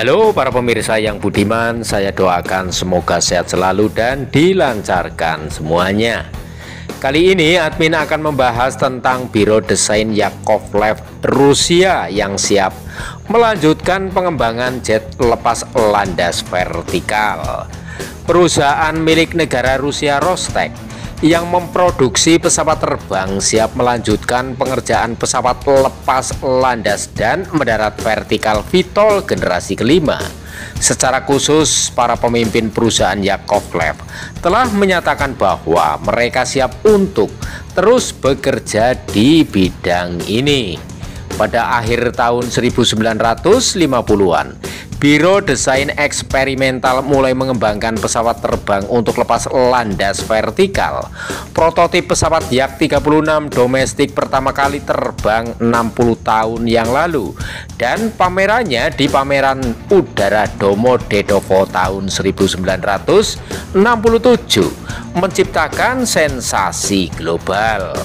Halo para pemirsa yang budiman, saya doakan semoga sehat selalu dan dilancarkan semuanya. Kali ini admin akan membahas tentang Biro Desain Yakovlev Rusia yang siap melanjutkan pengembangan jet lepas landas vertikal. Perusahaan milik negara Rusia Rostec yang memproduksi pesawat terbang siap melanjutkan pengerjaan pesawat lepas landas dan mendarat vertikal VTOL generasi kelima. Secara khusus, para pemimpin perusahaan Yakovlev telah menyatakan bahwa mereka siap untuk terus bekerja di bidang ini. Pada akhir tahun 1950-an, Biro Desain Eksperimental mulai mengembangkan pesawat terbang untuk lepas landas vertikal. Prototip pesawat Yak-36 domestik pertama kali terbang 60 tahun yang lalu dan pamerannya di Pameran Udara Domodedovo tahun 1967 menciptakan sensasi global.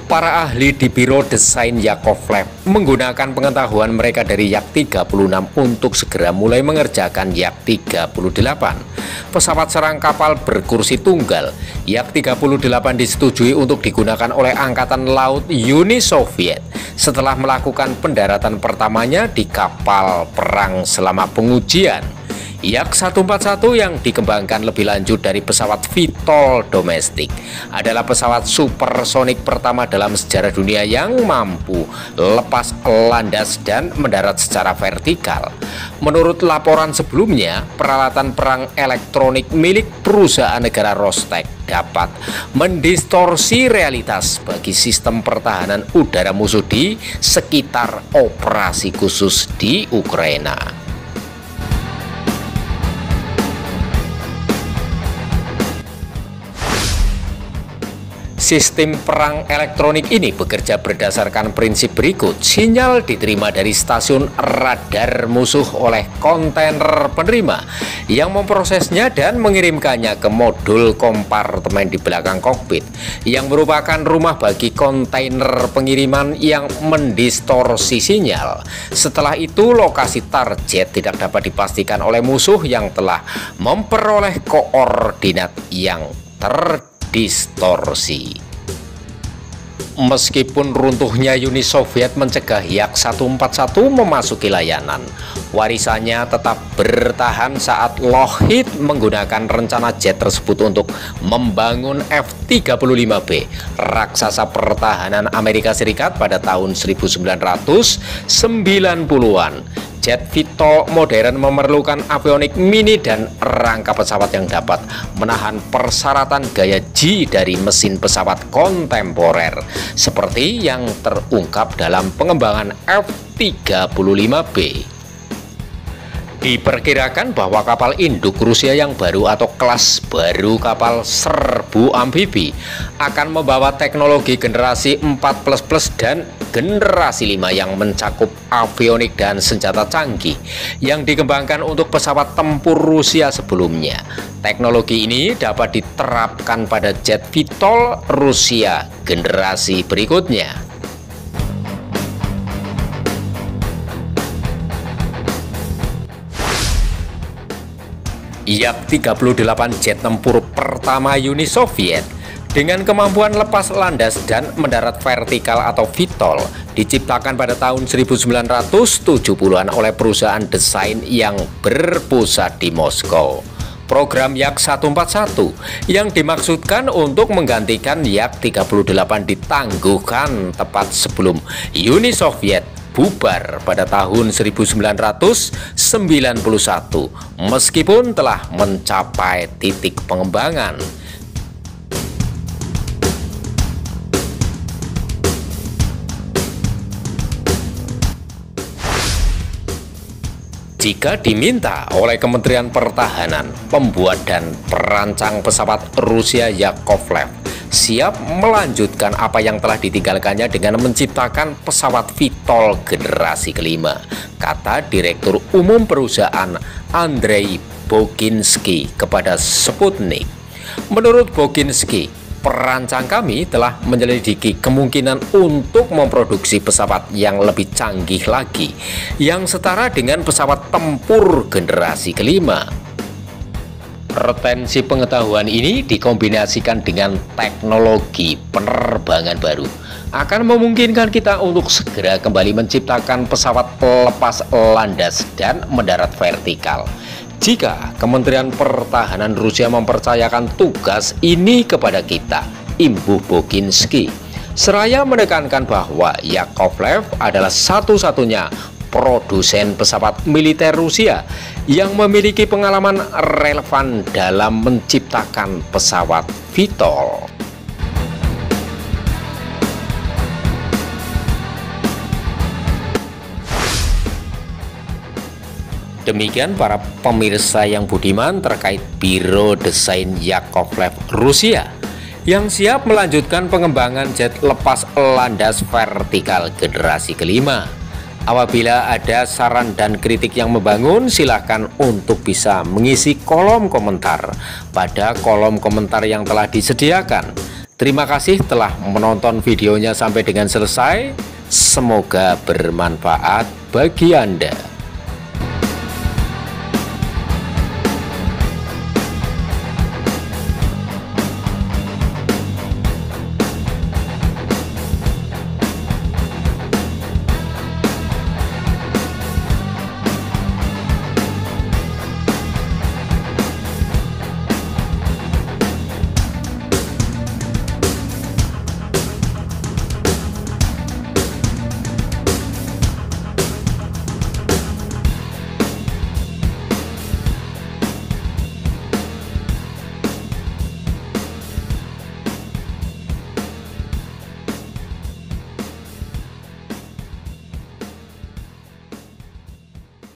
Para ahli di Biro Desain Yakovlev menggunakan pengetahuan mereka dari Yak-36 untuk segera mulai mengerjakan Yak-38. Pesawat serang kapal berkursi tunggal Yak-38 disetujui untuk digunakan oleh Angkatan Laut Uni Soviet setelah melakukan pendaratan pertamanya di kapal perang selama pengujian. Yak-141 yang dikembangkan lebih lanjut dari pesawat VTOL domestik adalah pesawat supersonik pertama dalam sejarah dunia yang mampu lepas landas dan mendarat secara vertikal. Menurut laporan sebelumnya, peralatan perang elektronik milik perusahaan negara Rostec dapat mendistorsi realitas bagi sistem pertahanan udara musuh di sekitar operasi khusus di Ukraina. Sistem perang elektronik ini bekerja berdasarkan prinsip berikut. Sinyal diterima dari stasiun radar musuh oleh kontainer penerima yang memprosesnya dan mengirimkannya ke modul kompartemen di belakang kokpit yang merupakan rumah bagi kontainer pengiriman yang mendistorsi sinyal. Setelah itu lokasi target tidak dapat dipastikan oleh musuh yang telah memperoleh koordinat yang distorsi. Meskipun runtuhnya Uni Soviet mencegah Yak-141 memasuki layanan, warisannya tetap bertahan saat Lockheed menggunakan rencana jet tersebut untuk membangun F-35B, raksasa pertahanan Amerika Serikat pada tahun 1990-an. Jet VTOL modern memerlukan avionik mini dan rangka pesawat yang dapat menahan persyaratan gaya G dari mesin pesawat kontemporer, seperti yang terungkap dalam pengembangan F-35B. Diperkirakan bahwa kapal induk Rusia yang baru atau kelas baru kapal serbu amfibi akan membawa teknologi generasi 4++ dan generasi 5 yang mencakup avionik dan senjata canggih yang dikembangkan untuk pesawat tempur Rusia sebelumnya. Teknologi ini dapat diterapkan pada jet VTOL Rusia generasi berikutnya. Yak-38 jet tempur pertama Uni Soviet dengan kemampuan lepas landas dan mendarat vertikal atau VTOL diciptakan pada tahun 1970-an oleh perusahaan desain yang berpusat di Moskow. Program Yak-141 yang dimaksudkan untuk menggantikan Yak-38 ditangguhkan tepat sebelum Uni Soviet bubar pada tahun 1991 meskipun telah mencapai titik pengembangan. Jika diminta oleh Kementerian Pertahanan, pembuat dan perancang pesawat Rusia Yakovlev siap melanjutkan apa yang telah ditinggalkannya dengan menciptakan pesawat VTOL generasi kelima, kata Direktur Umum Perusahaan Andrei Boginski kepada Sputnik. Menurut Boginski, perancang kami telah menyelidiki kemungkinan untuk memproduksi pesawat yang lebih canggih lagi, yang setara dengan pesawat tempur generasi kelima. Retensi pengetahuan ini dikombinasikan dengan teknologi penerbangan baru akan memungkinkan kita untuk segera kembali menciptakan pesawat lepas landas dan mendarat vertikal. Jika Kementerian Pertahanan Rusia mempercayakan tugas ini kepada kita, imbuh Boginski, seraya menekankan bahwa Yakovlev adalah satu-satunya produsen pesawat militer Rusia yang memiliki pengalaman relevan dalam menciptakan pesawat VTOL. Demikian para pemirsa yang budiman terkait Biro Desain Yakovlev Rusia yang siap melanjutkan pengembangan jet lepas landas vertikal generasi kelima. Apabila ada saran dan kritik yang membangun, silahkan untuk bisa mengisi kolom komentar pada kolom komentar yang telah disediakan. Terima kasih telah menonton videonya sampai dengan selesai. Semoga bermanfaat bagi Anda.